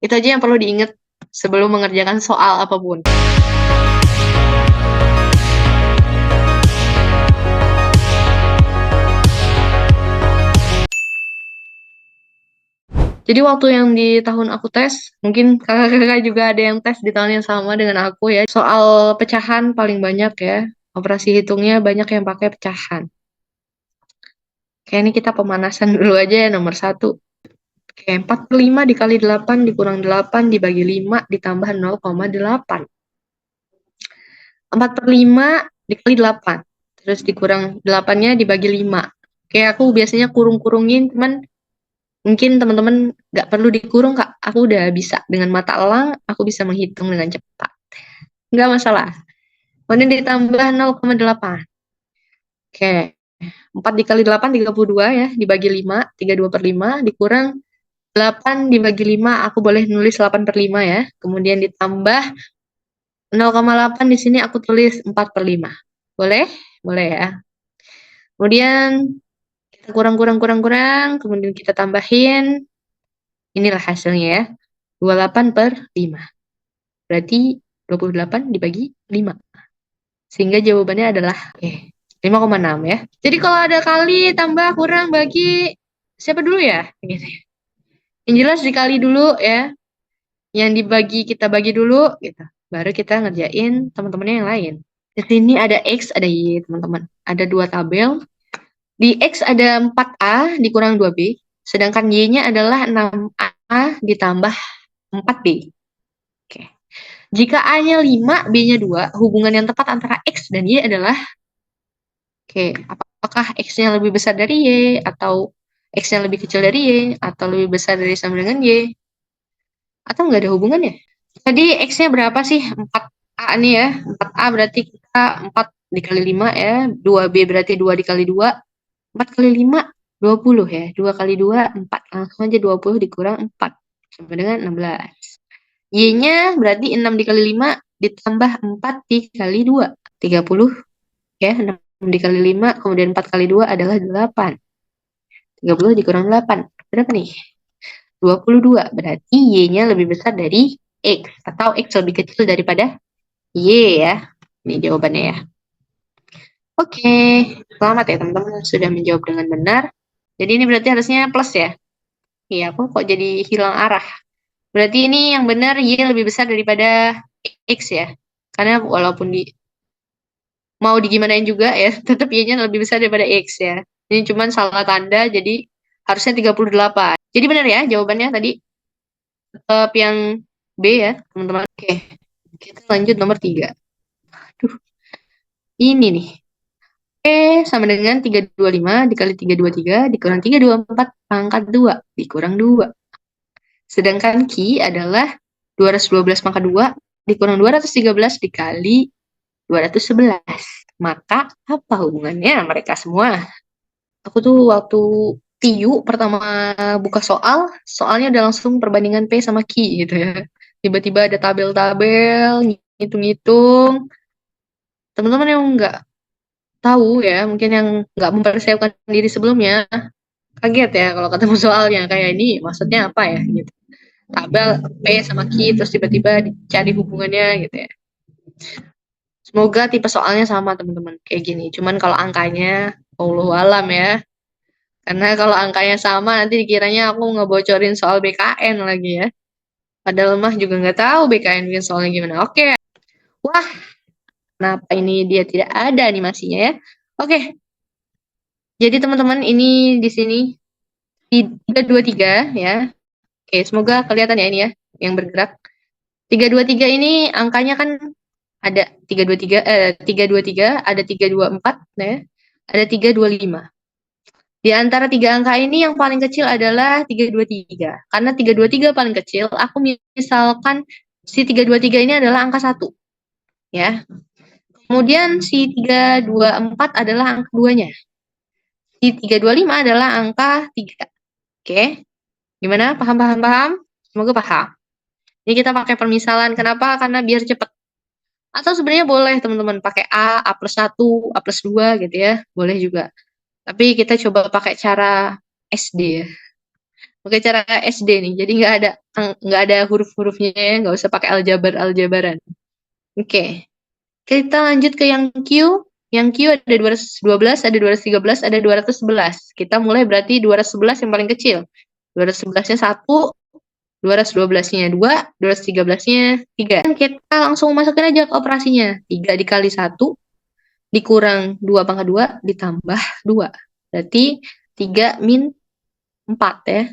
Itu aja yang perlu diingat sebelum mengerjakan soal apapun. Jadi waktu yang di tahun aku tes, mungkin kakak-kakak juga ada yang tes di tahun yang sama dengan aku ya. Soal pecahan paling banyak ya. Operasi hitungnya banyak yang pakai pecahan. Kayak ini kita pemanasan dulu aja ya nomor satu. Oke, 4/5 dikali 8 dikurang 8 dibagi 5 ditambah 0,8. 4/5 dikali 8. Terus dikurang 8-nya dibagi 5. Oke, aku biasanya kurung-kurungin, cuman mungkin teman-teman nggak perlu dikurung, Kak. Aku udah bisa. Dengan mata elang, aku bisa menghitung dengan cepat. Nggak masalah. Kemudian ditambah 0,8. Oke, 4 dikali 8, 32 ya. Dibagi 5, 32/5. Dikurang 8 dibagi 5, aku boleh nulis 8/5 ya. Kemudian ditambah 0,8 di sini aku tulis 4/5. Boleh? Boleh ya. Kemudian kita kurang, kemudian kita tambahin. Inilah hasilnya ya. 28/5. Berarti 28 dibagi 5. Sehingga jawabannya adalah 5,6 ya. Jadi kalau ada kali, tambah, kurang, bagi, siapa dulu ya? Gitu. Yang jelas dikali dulu ya. Yang dibagi kita bagi dulu gitu. Baru kita ngerjain teman-temannya yang lain. Di sini ada X, ada Y, teman-teman. Ada dua tabel. Di X ada 4A dikurang 2B. Sedangkan Y-nya adalah 6A ditambah 4B. Oke. Jika A-nya 5, B-nya 2, hubungan yang tepat antara X dan Y adalah, apakah X-nya lebih besar dari Y, atau X-nya lebih kecil dari Y, atau lebih besar dari sama dengan Y, atau nggak ada hubungannya? Tadi X-nya berapa sih? 4A nih ya. 4A berarti kita 4 dikali 5 ya. 2B berarti 2 dikali 2. 4 kali 5, 20 ya. 2 kali 2, 4. Langsung aja 20 dikurang 4. Sama dengan 16. Y-nya berarti 6 dikali 5 ditambah 4 dikali 2. 30 ya. 6 dikali 5, kemudian 4 kali 2 adalah 8. 30 dikurang 8. Berapa nih? 22. Berarti Y-nya lebih besar dari X. Atau X lebih kecil daripada Y ya. Ini jawabannya ya. Oke. Selamat ya teman-teman sudah menjawab dengan benar. Jadi ini berarti harusnya plus ya. Iya, aku kok jadi hilang arah. Berarti ini yang benar Y lebih besar daripada X ya. Karena walaupun mau digimanain juga ya, tetap Y-nya lebih besar daripada X ya. Ini cuman salah tanda, jadi harusnya 38. Jadi benar ya jawabannya tadi. Tetap yang B ya, teman-teman. Oke, kita lanjut nomor 3. Aduh, ini nih. Sama dengan 325 dikali 323 dikurang 324 pangkat 2 dikurang 2. Sedangkan Q adalah 212 pangkat 2 dikurang 213 dikali 211. Maka apa hubungannya mereka semua? Aku tuh waktu TIU pertama buka soalnya udah langsung perbandingan P sama Q gitu ya. Tiba-tiba ada tabel-tabel, ngitung-ngitung. Teman-teman yang nggak tahu ya, mungkin yang nggak mempersiapkan diri sebelumnya, kaget ya kalau ketemu soalnya kayak ini maksudnya apa ya gitu. Tabel P sama Q terus tiba-tiba dicari hubungannya gitu ya. Semoga tipe soalnya sama teman-teman kayak gini. Cuman kalau angkanya Allahu alam ya. Karena kalau angkanya sama nanti dikiranya aku ngebocorin soal BKN lagi ya. Padahal mah juga nggak tahu BKN bikin soalnya gimana. Oke. Wah, kenapa ini dia tidak ada animasinya ya? Oke. Jadi teman-teman ini di sini 323 ya. Oke, semoga kelihatan ya ini ya yang bergerak. 323 ini angkanya kan ada 323 323, ada 324 ya. Ada 325. Di antara tiga angka ini yang paling kecil adalah 323. Karena 323 paling kecil, aku misalkan si 323 ini adalah angka 1 ya. Kemudian si 324 adalah angka 2-nya. Si 325 adalah angka 3. Oke. Gimana? Paham, paham, paham? Semoga paham. Ini kita pakai permisalan. Kenapa? Karena biar cepat. Atau sebenarnya boleh teman-teman pakai A plus 1, A plus 2 gitu ya. Boleh juga. Tapi kita coba pakai cara SD ya. Pakai cara SD nih, jadi nggak ada huruf-hurufnya ya, nggak usah pakai aljabaran. Oke, kita lanjut ke yang Q. Yang Q ada 212, ada 213, ada 211. Kita mulai berarti 211 yang paling kecil. 211-nya 1, 212-nya 2, 213-nya 3. Kita langsung masukin aja ke operasinya. 3 dikali 1 dikurang 2 pangkat 2 ditambah 2. Berarti 3 min 4 ya.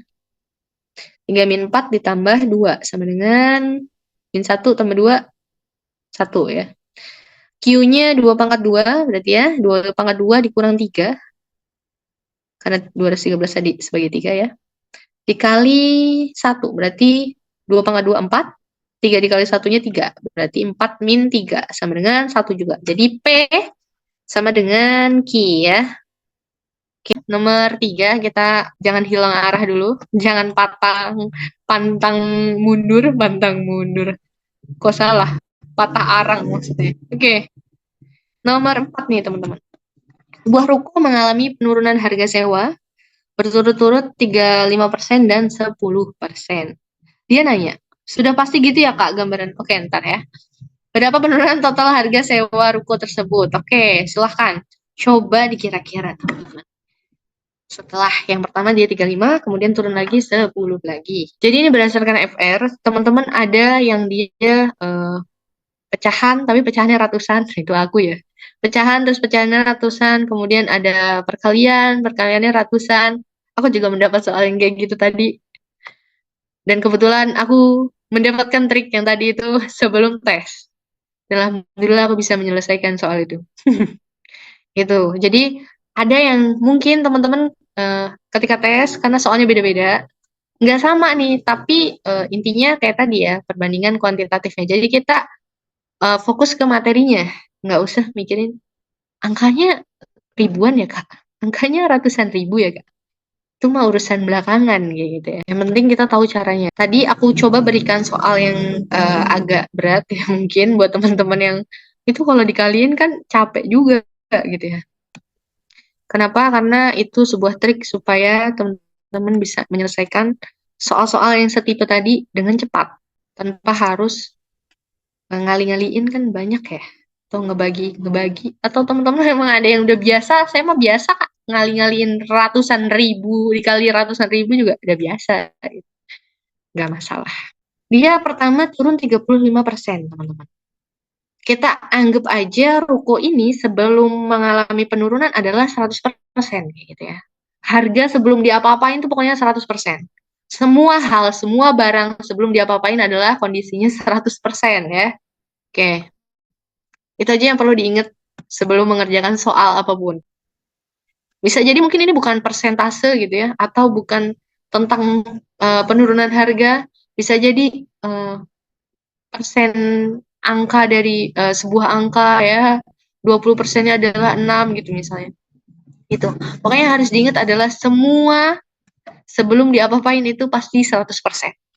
3 min 4 ditambah 2 sama dengan min 1 tambah 2, 1 ya. Q-nya 2 pangkat 2 berarti ya. 2 pangkat 2 dikurang 3. Karena 213 tadi sebagai 3 ya. Dikali 1 berarti 2 pangkat 2, 4. 3 dikali 1-nya 3. Berarti 4 min 3 sama dengan 1 juga. Jadi P sama dengan Q ya. Oke, nomor 3 kita jangan hilang arah dulu. Jangan pantang mundur. Kok salah? Patah arang maksudnya. Oke, nomor 4 nih teman-teman. Sebuah ruko mengalami penurunan harga sewa berturut-turut 35% dan 10%. Dia nanya, sudah pasti gitu ya Kak gambaran? Oke, ntar ya. Berapa penurunan total harga sewa ruko tersebut? Oke, silahkan. Coba dikira-kira teman-teman. Setelah yang pertama dia 35, kemudian turun lagi 10 lagi. Jadi ini berdasarkan FR, teman-teman ada yang dia pecahan, tapi pecahannya ratusan, itu aku ya. Pecahan, terus pecahannya ratusan, kemudian ada perkaliannya ratusan. Aku juga mendapat soal yang kayak gitu tadi. Dan kebetulan aku mendapatkan trik yang tadi itu sebelum tes. Dan alhamdulillah aku bisa menyelesaikan soal itu. Gitu. Jadi ada yang mungkin teman-teman ketika tes, karena soalnya beda-beda, nggak sama nih, tapi intinya kayak tadi ya, perbandingan kuantitatifnya. Jadi kita fokus ke materinya, nggak usah mikirin angkanya ribuan ya Kak, angkanya ratusan ribu ya Kak. Itu mah urusan belakangan kayak gitu ya. Yang penting kita tahu caranya. Tadi aku coba berikan soal yang agak berat ya mungkin buat teman-teman yang itu kalau dikaliin kan capek juga gitu ya. Kenapa? Karena itu sebuah trik supaya teman-teman bisa menyelesaikan soal-soal yang setipe tadi dengan cepat tanpa harus ngali-ngaliin kan banyak ya, atau ngebagi atau teman-teman memang ada yang udah biasa. Saya mah biasa Kak, ngali-ngaliin ratusan ribu dikali ratusan ribu juga udah biasa gitu. Nggak masalah. Dia pertama turun 35% teman-teman. Kita anggap aja ruko ini sebelum mengalami penurunan adalah 100% gitu ya. Harga sebelum diapa-apain itu pokoknya 100%. Semua hal, semua barang sebelum diapa-apain adalah kondisinya 100% ya. Oke, itu aja yang perlu diingat sebelum mengerjakan soal apapun. Bisa jadi mungkin ini bukan persentase gitu ya, atau bukan tentang penurunan harga, bisa jadi persen angka dari sebuah angka ya, 20%-nya adalah 6 gitu misalnya. Itu. Pokoknya yang harus diingat adalah semua sebelum diapa-apain itu pasti 100%.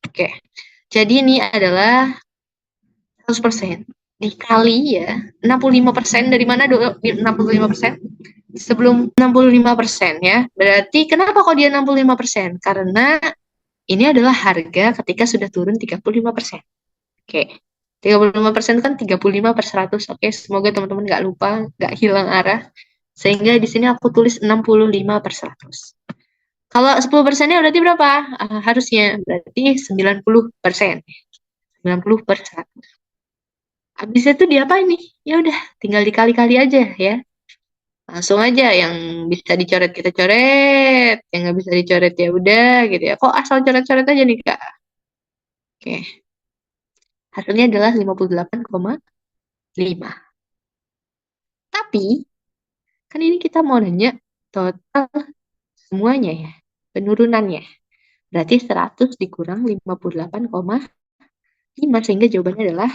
Oke. Jadi ini adalah 100% dikali ya 65%. Dari mana 65%? Sebelum 65% ya. Berarti kenapa kok dia 65%? Karena ini adalah harga ketika sudah turun 35%. Oke. 35% kan 35 per 100. Oke, semoga teman-teman nggak lupa, nggak hilang arah. Sehingga di sini aku tulis 65 per 100. Kalau 10%-nya berarti berapa? Harusnya berarti 90%. 90 per 100. Habis itu diapain nih? Ya udah, tinggal dikali-kali aja ya. Langsung aja yang bisa dicoret kita coret, yang nggak bisa dicoret ya udah gitu ya. Kok asal coret-coret aja nih Kak? Oke. Hasilnya adalah 58,5. Tapi kan ini kita mau nanya total semuanya ya, penurunannya. Berarti 100 dikurang 58,5 sehingga jawabannya adalah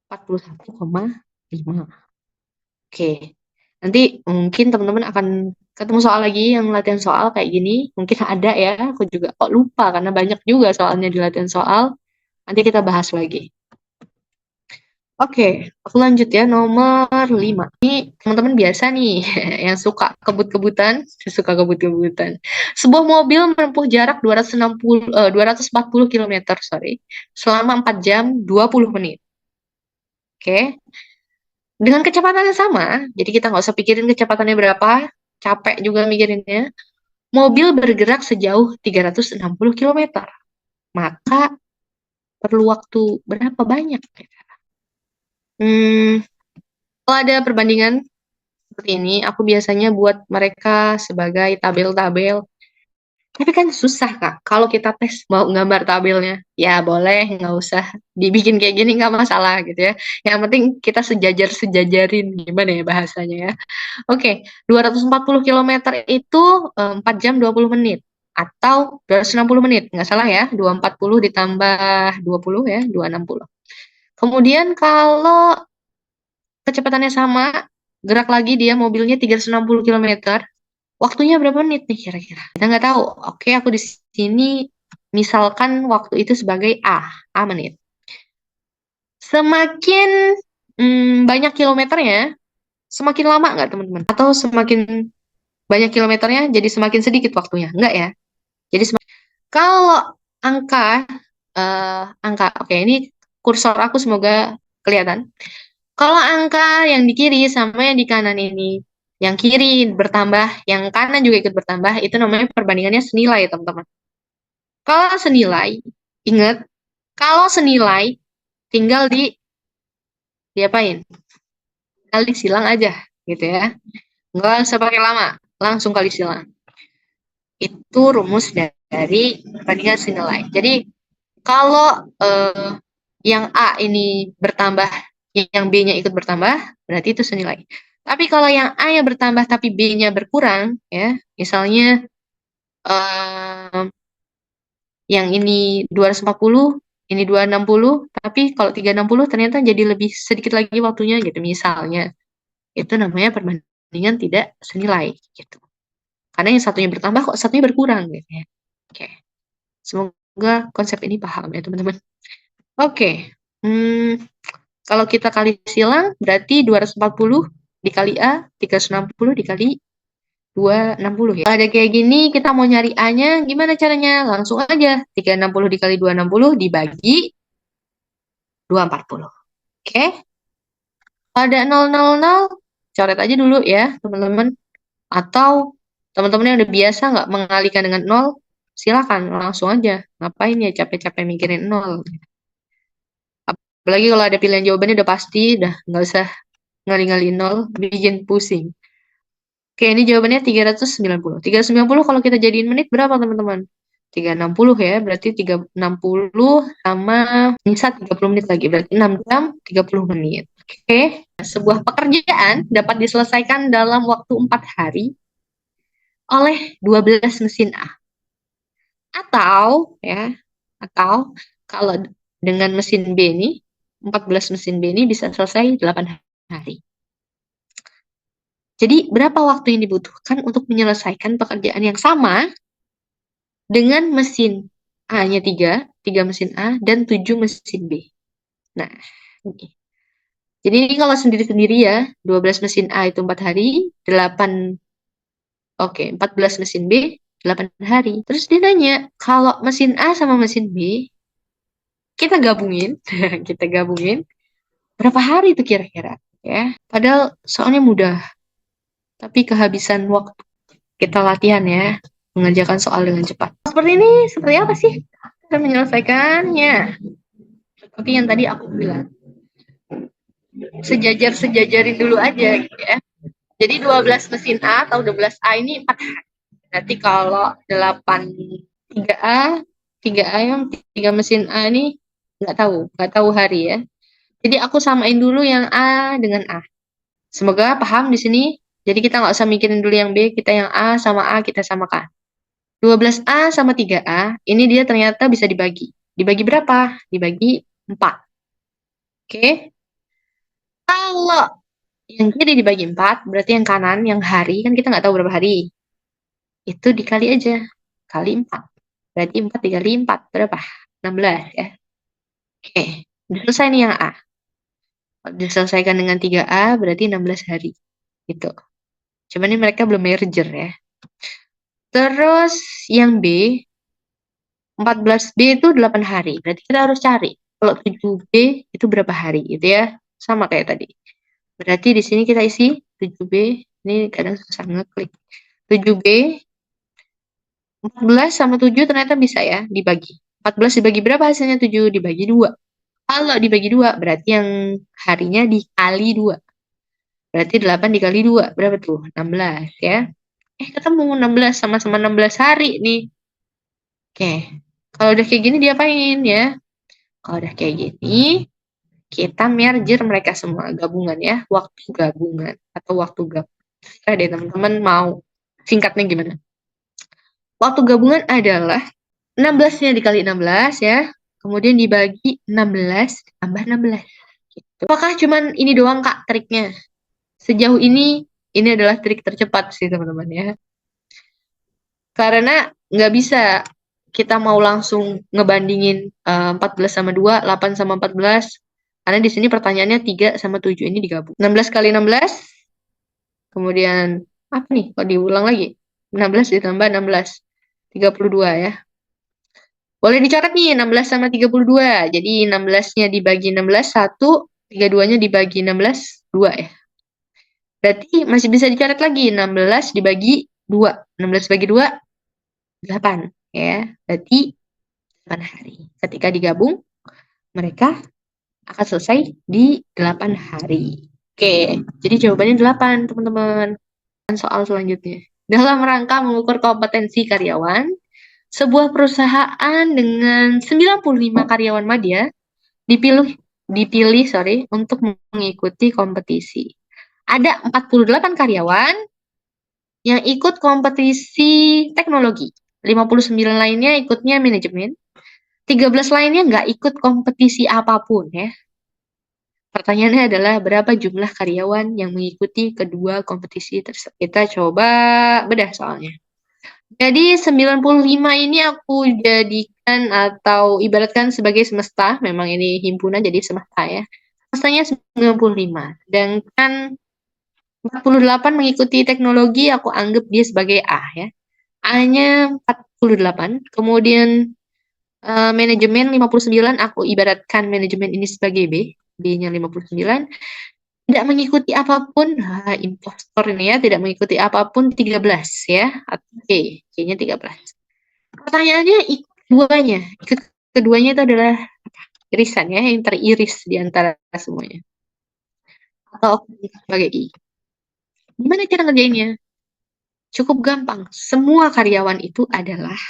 41,5. Oke. Nanti mungkin teman-teman akan ketemu soal lagi yang latihan soal kayak gini. Mungkin ada ya, aku juga kok lupa karena banyak juga soalnya di latihan soal. Nanti kita bahas lagi. Oke, aku lanjut ya, nomor 5. Ini teman-teman biasa nih, yang suka kebut-kebutan, suka kebut-kebutan. Sebuah mobil menempuh jarak 240 km, sorry, selama 4 jam 20 menit. Oke, dengan kecepatan yang sama, jadi kita nggak usah pikirin kecepatannya berapa, capek juga mikirinnya. Mobil bergerak sejauh 360 km. Maka perlu waktu berapa banyak? Hmm, Kalau ada perbandingan seperti ini, aku biasanya buat mereka sebagai tabel-tabel. Tapi kan susah, Kak. Kalau kita tes mau gambar tabelnya, ya boleh, nggak usah dibikin kayak gini, nggak masalah gitu ya. Yang penting kita sejajar-sejajarin, gimana ya bahasanya ya. Oke, 240 kilometer itu 4 jam 20 menit. Atau 260 menit, nggak salah ya. 240 ditambah 20 ya, 260. Kemudian kalau kecepatannya sama, gerak lagi dia mobilnya 360 kilometer. Waktunya berapa menit nih kira-kira? Kita nggak tahu. Oke, aku di sini misalkan waktu itu sebagai A menit. Semakin banyak kilometernya, semakin lama nggak teman-teman? Atau semakin banyak kilometernya jadi semakin sedikit waktunya? Nggak ya? Jadi kalau oke ini kursor aku semoga kelihatan. Kalau angka yang di kiri sama yang di kanan ini, yang kiri bertambah, yang kanan juga ikut bertambah, itu namanya perbandingannya senilai, teman-teman. Kalau senilai, ingat, kalau senilai, tinggal diapain? Kali silang aja, gitu ya. Nggak usah pakai lama, langsung kali silang. Itu rumus dari perbandingan senilai. Jadi, kalau yang A ini bertambah, yang B-nya ikut bertambah, berarti itu senilai. Tapi kalau yang A yang bertambah tapi B-nya berkurang, ya, misalnya eh, yang ini 240, ini 260, tapi kalau 360 ternyata jadi lebih sedikit lagi waktunya gitu misalnya. Itu namanya perbandingan tidak senilai gitu. Karena yang satunya bertambah kok satunya berkurang gitu ya. Oke. Semoga konsep ini paham ya teman-teman. Oke. Hmm, Kalau kita kali silang, berarti 240 dikali A, 360 dikali 260 ya. Kalau ada kayak gini, kita mau nyari A-nya, gimana caranya? Langsung aja. 360 dikali 260 dibagi 240. Oke? Kalau ada 000, coret aja dulu ya, teman-teman. Atau teman-teman yang udah biasa nggak mengalihkan dengan 0, silakan langsung aja. Ngapain ya capek-capek mikirin 0. Apalagi kalau ada pilihan jawabannya udah pasti, udah nggak usah ngali-ngali 0, bikin pusing. Oke, ini jawabannya 390. 390 kalau kita jadiin menit berapa, teman-teman? 360 ya, berarti 360 sama bisa 30 menit lagi, berarti 6 jam 30 menit. Oke, sebuah pekerjaan dapat diselesaikan dalam waktu 4 hari oleh 12 mesin A. Atau, ya, atau kalau dengan mesin B ini, 14 mesin B ini bisa selesai 8 hari. Jadi, berapa waktu yang dibutuhkan untuk menyelesaikan pekerjaan yang sama dengan mesin A-nya 3 mesin A, dan 7 mesin B. Nah, ini. Jadi ini kalau sendiri-sendiri ya, 12 mesin A itu 4 hari, 8, oke, 14 mesin B, 8 hari. Terus dia nanya, kalau mesin A sama mesin B, kita gabungin, kita gabungin, berapa hari itu kira-kira? Ya, padahal soalnya mudah, tapi kehabisan waktu. Kita latihan ya, mengerjakan soal dengan cepat. Seperti ini, seperti apa sih kita menyelesaikannya? Seperti yang tadi aku bilang, sejajar-sejajarin dulu aja gitu ya. Jadi 12 mesin A atau 12A ini 4 hari. Berarti kalau 8 3A, 3A yang 3 mesin A ini nggak tahu hari ya. Jadi aku samain dulu yang A dengan A. Semoga paham di sini. Jadi kita nggak usah mikirin dulu yang B, kita yang A sama A kita samakan. 12A sama 3A, ini dia ternyata bisa dibagi. Dibagi berapa? Dibagi 4. Oke. Kalau yang kiri dibagi 4, berarti yang kanan, yang hari, kan kita nggak tahu berapa hari. Itu dikali aja. Kali 4. Berarti 4 dikali 4, berapa? 16 ya. Oke. Udah selesai nih yang A. diselesaikan dengan 3A berarti 16 hari. Gitu. Cuman ini mereka belum merger ya. Terus yang B, 14B itu 8 hari. Berarti kita harus cari. Kalau 7B itu berapa hari gitu ya. Sama kayak tadi. Berarti di sini kita isi 7B. Ini kadang susah ngeklik. 7B, 14 sama 7 ternyata bisa ya dibagi. 14 dibagi berapa hasilnya? 7 dibagi 2. Kalau dibagi 2 berarti yang harinya dikali 2. Berarti 8 dikali 2. Berapa tuh? 16 ya. Ketemu 16 sama-sama 16 hari nih. Oke. Kalau udah kayak gini diapain ya? Kalau udah kayak gini, kita merger mereka semua gabungan ya. Waktu gabungan atau waktu gabungan. Deh teman-teman mau singkatnya gimana? Waktu gabungan adalah 16-nya dikali 16 ya. Kemudian dibagi 16 tambah 16. Gitu. Apakah cuman ini doang Kak triknya? Sejauh ini adalah trik tercepat sih teman-teman ya. Karena nggak bisa kita mau langsung ngebandingin 14 sama 2, 8 sama 14. Karena di sini pertanyaannya 3 sama 7 ini digabung. 16 kali 16, kemudian apa nih? Kok diulang lagi? 16 ditambah 16, 32 ya. Boleh dicoret nih 16 sama 32. Jadi 16-nya dibagi 16, 1, 32-nya dibagi 16, 2 ya. Berarti masih bisa dicoret lagi 16 dibagi 2. 16 dibagi 2, 8 ya. Berarti 8 hari. Ketika digabung, mereka akan selesai di 8 hari. Oke, jadi jawabannya 8, teman-teman. Soal selanjutnya. Dalam rangka mengukur kompetensi karyawan, sebuah perusahaan dengan 95 karyawan madya dipilih untuk mengikuti kompetisi. Ada 48 karyawan yang ikut kompetisi teknologi. 59 lainnya ikutnya manajemen. 13 lainnya nggak ikut kompetisi apapun ya. Pertanyaannya adalah berapa jumlah karyawan yang mengikuti kedua kompetisi tersebut. Kita coba bedah soalnya. Jadi 95 ini aku jadikan atau ibaratkan sebagai semesta. Memang ini himpunan jadi semesta ya. Semestanya 95. Sedangkan 48 mengikuti teknologi aku anggap dia sebagai A ya. A-nya 48. Kemudian manajemen 59 aku ibaratkan manajemen ini sebagai B. B-nya 59. Tidak mengikuti apapun, impostor ini ya, tidak mengikuti apapun 13 ya. Oke, C-nya 13. Pertanyaannya ikut keduanya. Ikut keduanya itu adalah irisan ya, yang teriris di antara semuanya. Atau sebagai I. Gimana cara ngerjainnya? Cukup gampang. Semua karyawan itu adalah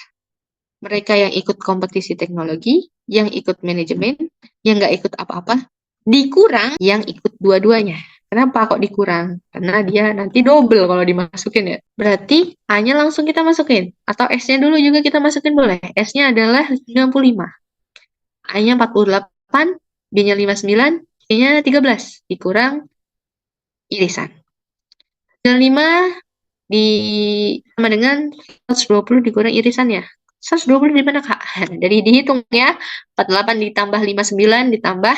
mereka yang ikut kompetisi teknologi, yang ikut manajemen, yang nggak ikut apa-apa, dikurang yang ikut dua-duanya. Kenapa kok dikurang? Karena dia nanti double kalau dimasukin ya. Berarti A-nya langsung kita masukin. Atau S-nya dulu juga kita masukin boleh. S-nya adalah 95. A-nya 48, B-nya 59, C-nya 13. Dikurang irisan. 95 sama dengan 120 dikurang irisannya. 120 di mana Kak? Dari dihitung ya. 48 ditambah 59 ditambah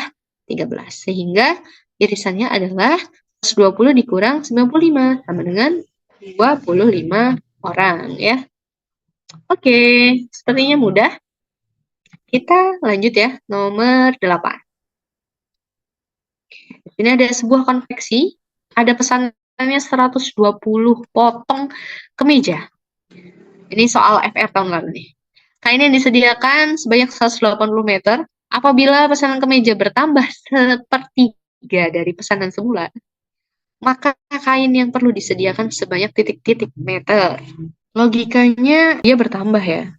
13. Sehingga irisannya adalah 120 dikurang 95 sama dengan 25 orang ya. Oke, sepertinya mudah. Kita lanjut ya, nomor 8. Ini ada sebuah konveksi, ada pesanannya 120 potong kemeja. Ini soal FR tahun lalu nih. Kain yang disediakan sebanyak 180 meter. Apabila pesanan kemeja bertambah sepertiga dari pesanan semula, maka kain yang perlu disediakan sebanyak titik-titik meter. Logikanya dia bertambah ya.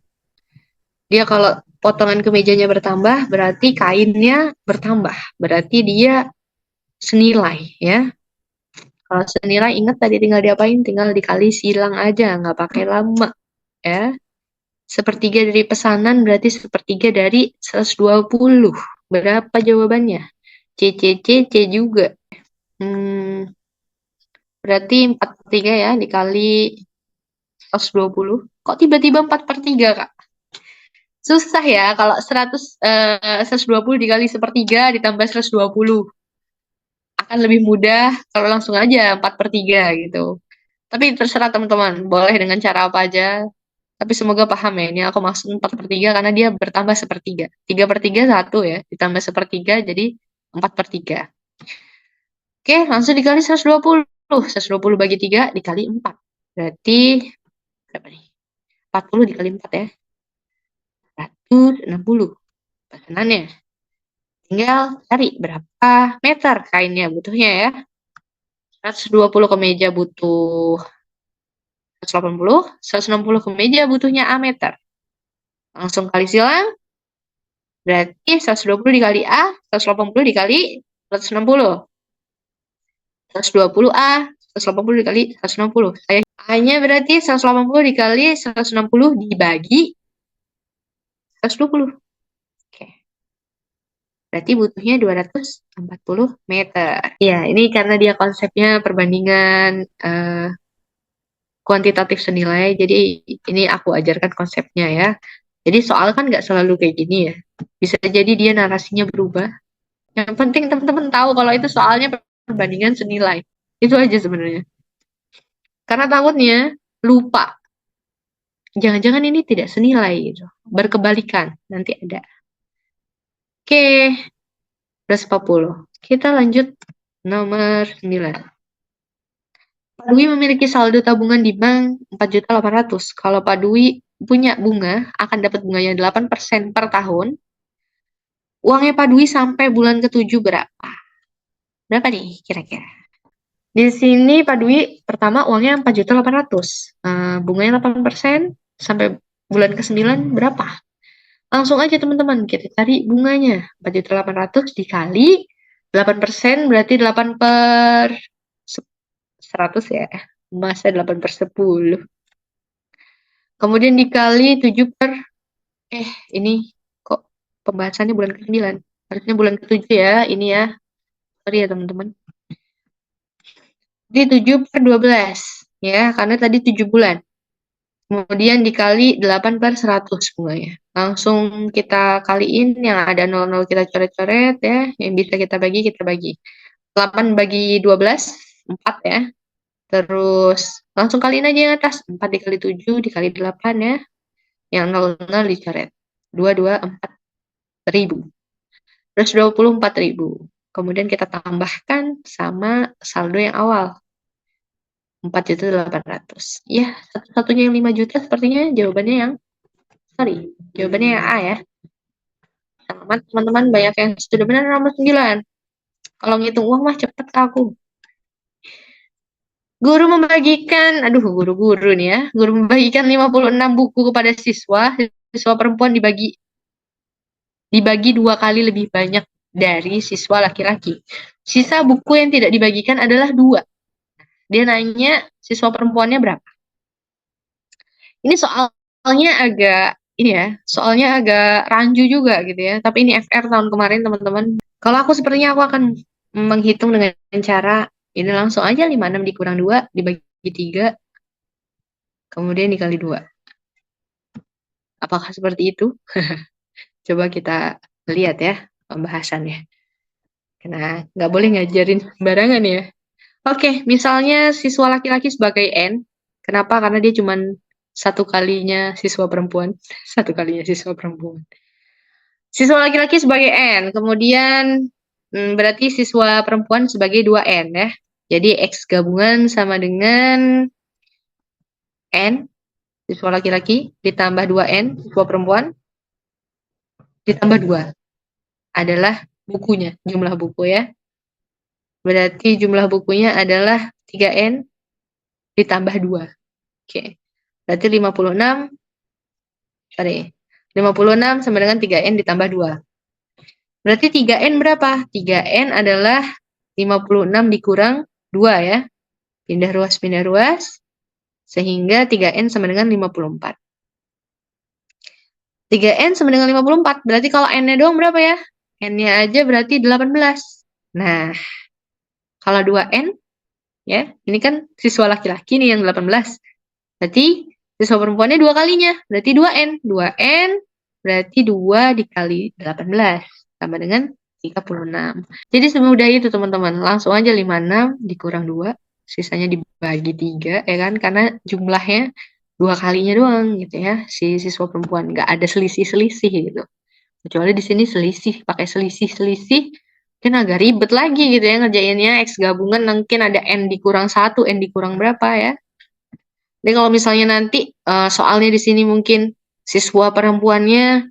Dia kalau potongan kemejanya bertambah, berarti kainnya bertambah. Berarti dia senilai ya. Kalau senilai ingat tadi tinggal diapain? Tinggal dikali silang aja, nggak pakai lama ya. Sepertiga dari pesanan berarti sepertiga dari 120. Berapa jawabannya? C, C, C, C juga. Berarti 4/3 ya dikali 120. Kok tiba-tiba 4/3, Kak? Susah ya kalau 120 dikali sepertiga ditambah 120. akan lebih mudah kalau langsung aja 4/3 gitu. Tapi terserah teman-teman, boleh dengan cara apa aja. Tapi semoga paham ya, ini aku maksud 4/3 karena dia bertambah sepertiga. 3/3 1 ya, ditambah sepertiga jadi 4/3. Oke, langsung dikali 120. 120 bagi 3 dikali 4. Berarti berapa nih? 40 dikali 4 ya. 160 pesanannya. Tinggal cari berapa meter kainnya butuhnya ya. 120 kemeja butuh 180, 160 kemeja butuhnya A meter. Langsung kali silang, berarti 120 dikali A, 180 dikali 160. 120 A, 180 dikali 160. A-nya berarti 180 dikali 160 dibagi 120. Oke. Berarti butuhnya 240 meter. Ya, ini karena dia konsepnya perbandingan kuantitatif senilai, jadi ini aku ajarkan konsepnya ya. Jadi soal kan nggak selalu kayak gini ya. Bisa jadi dia narasinya berubah. Yang penting teman-teman tahu kalau itu soalnya perbandingan senilai. Itu aja sebenarnya. Karena takutnya lupa. Jangan-jangan ini tidak senilai gitu. Berkebalikan. Nanti ada. Oke. 140. Kita lanjut nomor 9. Pak Dwi memiliki saldo tabungan di bank 4.800.000. Kalau Pak Dwi punya bunga, akan dapat bunganya 8% per tahun. Uangnya Pak Dwi sampai bulan ke-7 berapa? Berapa nih kira-kira? Di sini Pak Dwi pertama uangnya 4.800.000. Bunganya 8% sampai bulan ke-9 berapa? Langsung aja teman-teman kita cari bunganya. 4.800.000 dikali 8% berarti 8/100 ya. Masa 8/10. Kemudian dikali 7 per ini kok pembahasannya bulan ke-9. Harusnya bulan ke-7 ya, ini ya. Sorry ya teman-teman. Jadi 7/12 ya, karena tadi 7 bulan. Kemudian dikali 8/100 bunganya. Langsung kita kaliin, yang ada 00 kita coret-coret ya, yang bisa kita bagi. 8 bagi 12, 4 ya. Terus langsung kaliin aja yang atas, 4 dikali 7 dikali 8 ya. Yang 00 dicoret. 224.000. Terus 24.000. Kemudian kita tambahkan sama saldo yang awal. 4.800.000. Ya, satu-satunya yang 5 juta sepertinya jawabannya yang A ya. Selamat teman-teman, banyak yang sudah benar nomor 9. Kalau ngitung uang mah cepet aku. Guru membagikan 56 buku kepada siswa. Siswa perempuan dibagi 2 kali lebih banyak dari siswa laki-laki. Sisa buku yang tidak dibagikan adalah 2. Dia nanya siswa perempuannya berapa. Ini soalnya agak rancu juga gitu ya. Tapi ini FR tahun kemarin teman-teman. Kalau aku sepertinya aku akan menghitung dengan cara ini langsung aja 56 dikurang 2 dibagi 3 kemudian dikali 2. Apakah seperti itu? Coba kita lihat ya pembahasannya. Karena nggak boleh ngajarin sembarangan ya. Oke, misalnya siswa laki-laki sebagai N. Kenapa? Karena dia cuma satu kalinya siswa perempuan. Satu kalinya siswa perempuan. Siswa laki-laki sebagai N. Kemudian berarti siswa perempuan sebagai 2N ya. Jadi X gabungan sama dengan N. Siswa laki-laki ditambah 2N. Siswa perempuan ditambah 2. Adalah bukunya. Jumlah buku ya. Berarti jumlah bukunya adalah 3N ditambah 2. Oke. Berarti 56 sama dengan 3N ditambah 2. Berarti 3N berapa? 3N adalah 56 dikurang 2 ya. Pindah ruas. Sehingga 3N sama dengan 54. 3N sama dengan 54. Berarti kalau N-nya doang berapa ya? N-nya aja berarti 18. Nah, kalau 2N, ya, ini kan siswa laki-laki nih yang 18. Berarti siswa perempuannya 2 kalinya. Berarti 2N. 2N berarti 2 dikali 18. Sama dengan 36. Jadi semudah itu teman-teman. Langsung aja 56 dikurang 2, sisanya dibagi 3 ya kan, karena jumlahnya 2 kalinya doang gitu ya, si siswa perempuan, nggak ada selisih-selisih gitu. Kecuali di sini selisih, pakai selisih-selisih kan agak ribet lagi gitu ya ngerjainnya. X gabungan mungkin ada N dikurang 1, N dikurang berapa ya. Jadi kalau misalnya nanti soalnya di sini mungkin siswa perempuannya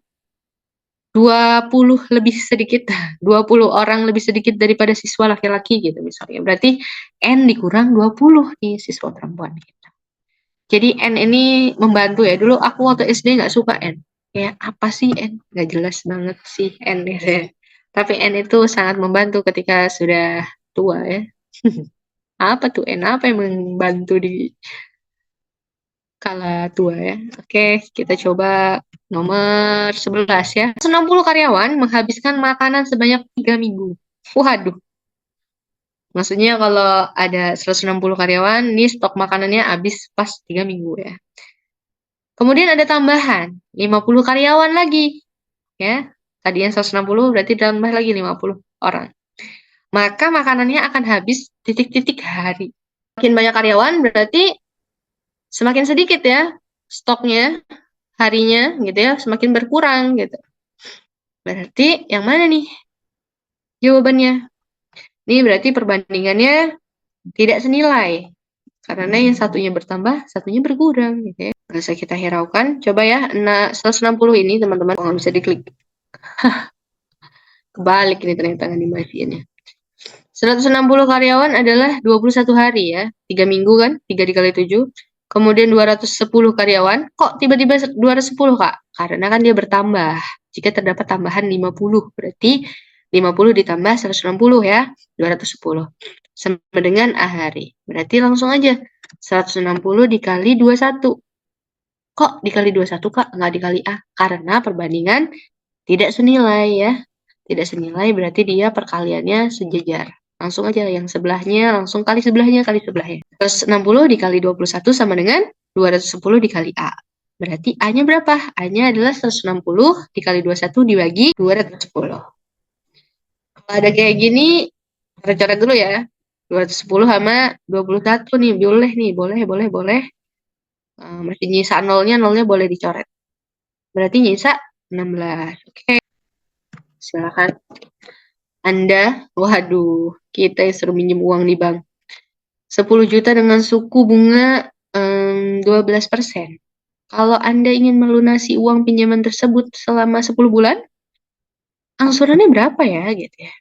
20 lebih sedikit, 20 orang lebih sedikit daripada siswa laki-laki gitu misalnya. Berarti N dikurang 20 nih siswa perempuan kita. Jadi N ini membantu ya. Dulu aku waktu SD nggak suka N. Kayak apa sih N? Nggak jelas banget sih N gitu ya. Tapi N itu sangat membantu ketika sudah tua ya. Apa tuh N? Apa yang membantu di kala tua ya? Oke, kita coba nomor 11 ya. 160 karyawan menghabiskan makanan sebanyak 3 minggu. Waduh, maksudnya kalau ada 160 karyawan, nih stok makanannya habis pas 3 minggu ya. Kemudian ada tambahan 50 karyawan lagi ya. Tadi yang 160 berarti tambah lagi 50 orang. Maka makanannya akan habis titik-titik hari. Makin banyak karyawan berarti semakin sedikit ya stoknya harinya gitu ya, semakin berkurang gitu. Berarti yang mana nih jawabannya? Ini berarti perbandingannya tidak senilai. Karena yang satunya bertambah, satunya berkurang gitu ya. Nggak usah kita hiraukan. Coba ya, 160 ini teman-teman nggak bisa diklik. Kebalik ini ternyata animasinya. 160 karyawan adalah 21 hari ya. 3 minggu kan? 3 dikali 7. Kemudian 210 karyawan. Kok tiba-tiba 210, Kak? Karena kan dia bertambah. Jika terdapat tambahan 50. Berarti 50 ditambah 160 ya. 210. Sama dengan A hari. Berarti langsung aja. 160 dikali 21. Kok dikali 21, Kak? Nggak dikali A? Karena perbandingan tidak senilai ya. Tidak senilai berarti dia perkaliannya sejajar. Langsung aja yang sebelahnya, langsung kali sebelahnya, kali sebelahnya. Terus 60 dikali 21 sama dengan 210 dikali A. Berarti A-nya berapa? A-nya adalah 160 dikali 21 dibagi 210. Kalau ada kayak gini, coret-coret dulu ya. 210 sama 21 nih, boleh nih, boleh. Masih nyisa nolnya boleh dicoret. Berarti nyisa 16. Oke, silakan. Anda, waduh, kita yang suruh minjem uang di bank. 10 juta dengan suku bunga 12%. Kalau Anda ingin melunasi uang pinjaman tersebut selama 10 bulan, angsurannya berapa ya gitu ya.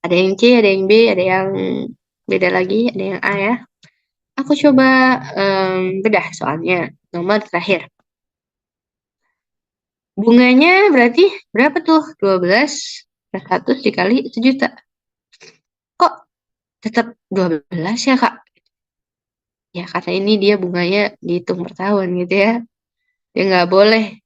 Ada yang C, ada yang B, ada yang beda lagi, ada yang A ya. Aku coba bedah soalnya. Nomor terakhir. Bunganya berarti berapa tuh? 12 per 100 dikali 1 juta. Kok tetap 12 ya, Kak? Ya, karena ini dia bunganya dihitung per tahun gitu ya. Dia nggak boleh.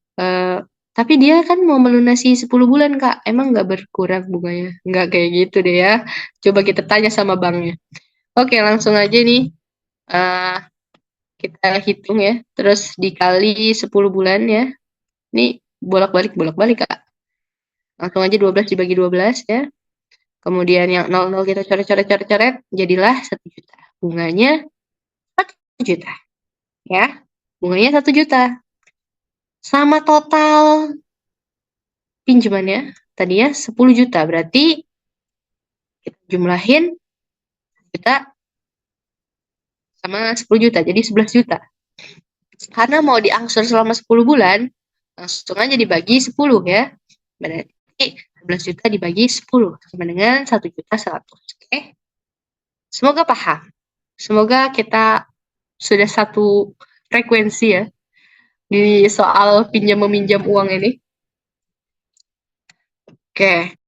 Tapi dia kan mau melunasi 10 bulan, Kak. Emang nggak berkurang bunganya? Nggak kayak gitu deh ya. Coba kita tanya sama banknya. Oke, langsung aja nih. eh, kita hitung ya. Terus dikali 10 bulan ya. Ini bolak-balik, Kak. Langsung aja 12 dibagi 12 ya. Kemudian yang 00 kita coret-coret, jadilah 1 juta. Bunganya 1 juta. Ya, bunganya 1 juta. Sama total pinjamannya tadinya 10 juta. Berarti kita jumlahin juta sama 10 juta. Jadi 11 juta. Karena mau diangsur selama 10 bulan, langsung aja dibagi 10 ya. Berarti 11 juta dibagi 10 sama dengan 1 juta 100. Oke. Semoga paham. Semoga kita sudah satu frekuensi ya di soal pinjam meminjam uang ini. Oke.